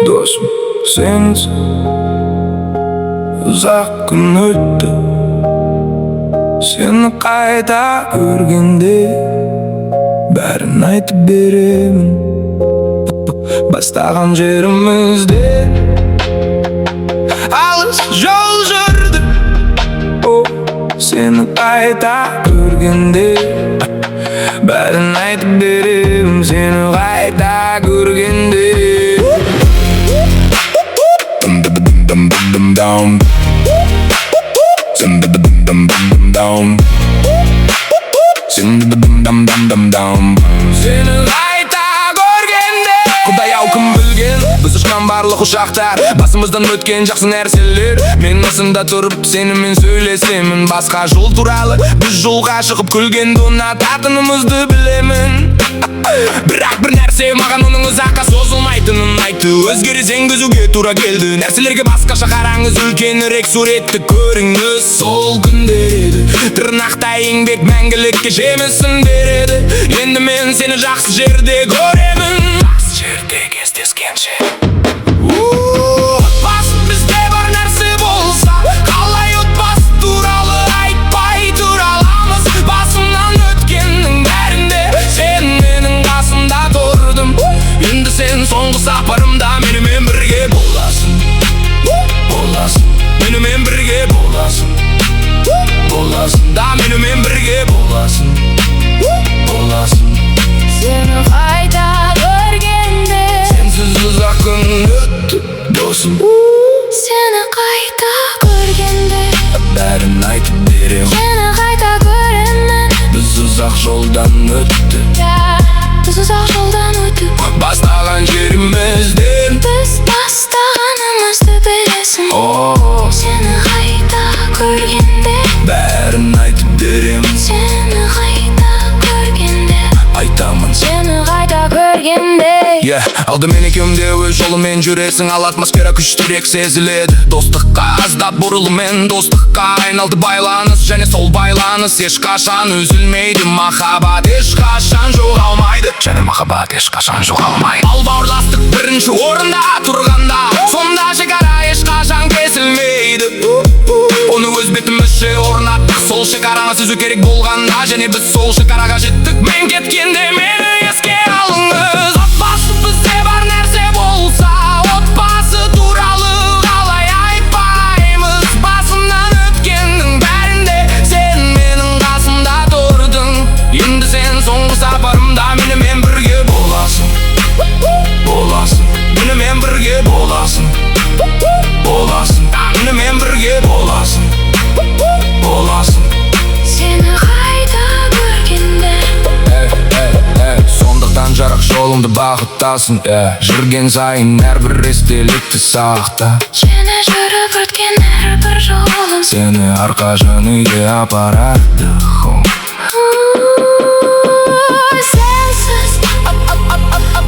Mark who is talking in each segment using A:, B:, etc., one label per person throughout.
A: Досым, сенсіз ұзақ күн өтті. Сені қайта көргенде бәрін айтып беремін. Бастаған жерімізде алыс жол жүрдік. Сені қайта көргенде бәрін айтып беремін. Сені қайта көргенде Down. Сені қайта көргенде Құдай-ау кім білген, біз ұшқан барлық ұшақтар, басымыздан өткен жақсы нәрселер. Мен осында тұрып сенімен сөйлесемін басқа жол туралы. Біз жолға шығып күлгенді ұнататынымызды білемін. Бірақ бір нәрсе маған оның ұзаққа созылмайтынын айтты. Өзгерсең күзуге тура келді. Нәрселерге басқаша қараңыз, үлкенірек суретті көріңіз. Сол күндер еді, тырнақтай еңбек мәңгілікке жемісін береді. Енді мен сені жақсы жерде көремін. Жақсы жерде кездескенше. Отбасы бізде бар нәрсе болса, қалай отбасы туралы айтпай тұра аламыз. Басымнан өткеннің бәрінде сен менің қасымда тұрдың. Енді сен соңғы сапарымда менімен бірге боласың. Боласың, менімен бірге боласың. Боласың, да менімен бірге боласың. Боласың.
B: Сені қайта көргенде
A: Сенсіз ұзақ күн өтті, досым.
B: Сені қайта көргенде
A: бәрін айтып берем.
B: Сені қайта көремін.
A: Біз ұзақ жолдан өтті.
B: Біз ұзақ жолдан өтіп
A: Бастаған жерімізден
B: біз бастағанымызды білесің. Сені қайта көргенде
A: бәрін айтып берем.
B: Сені қайта көргенде
A: Айтамын.
B: Сені қайта көргенде
A: Алдымен екеумде өз жолымен жүресің, ал атмосфера күштірек сезіледі. Достыққа аздап бұрылымен достыққа айналды байланыс, және сол байланыс ешқашан үзілмейді. Махаббат ешқашан жоғалмайды, және махаббат ешқашан жоғалмайды. Ал бауырластық бірінші орында тұрғанда, сонда шекара ешқашан кесілмейді. Оны өз бетімізше орнаттық, сол шекараны сүзу керек болғанда, және біз сол шекараға жеттік. Мен кеткенде мені еске алыңыз. Отбасы бізде бар нәрсе болса, отбасы туралы қалай айтпаймыз. Басымнан өткеннің бәрінде сен менің қасымда тұрдың. Енді сен соңғы сапарымда менімен бірге боласың. Боласың, менімен бірге боласың. Боласың, менімен бірге боласың. Боласың.
B: Сені қайта көргенде
A: Сондықтан жарық жолыңды бағыттасын. Жүрген сайын әрбір естелікті сақта.
B: Сені жүріп өткен әрбір жолым
A: Сені арқа жөнінде апарады.
B: Сенсіз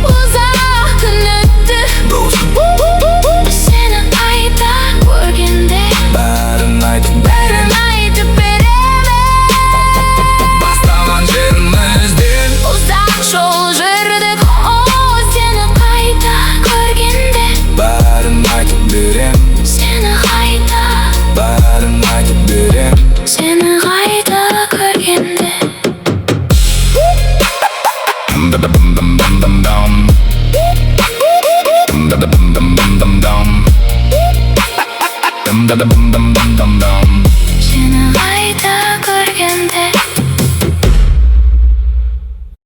B: ұзақ күн өтті. Сені қайта көргенде
A: Бәрін айтып
B: бәрін айтып беремін.
A: Бастаған жерімізден
B: Ұзақ жол жүрдік. Сені қайта көргенде
A: бәрін айтып берем.
B: Сені қайта
A: Бәрін айтып берем.
B: Сені қайта көргенде Сені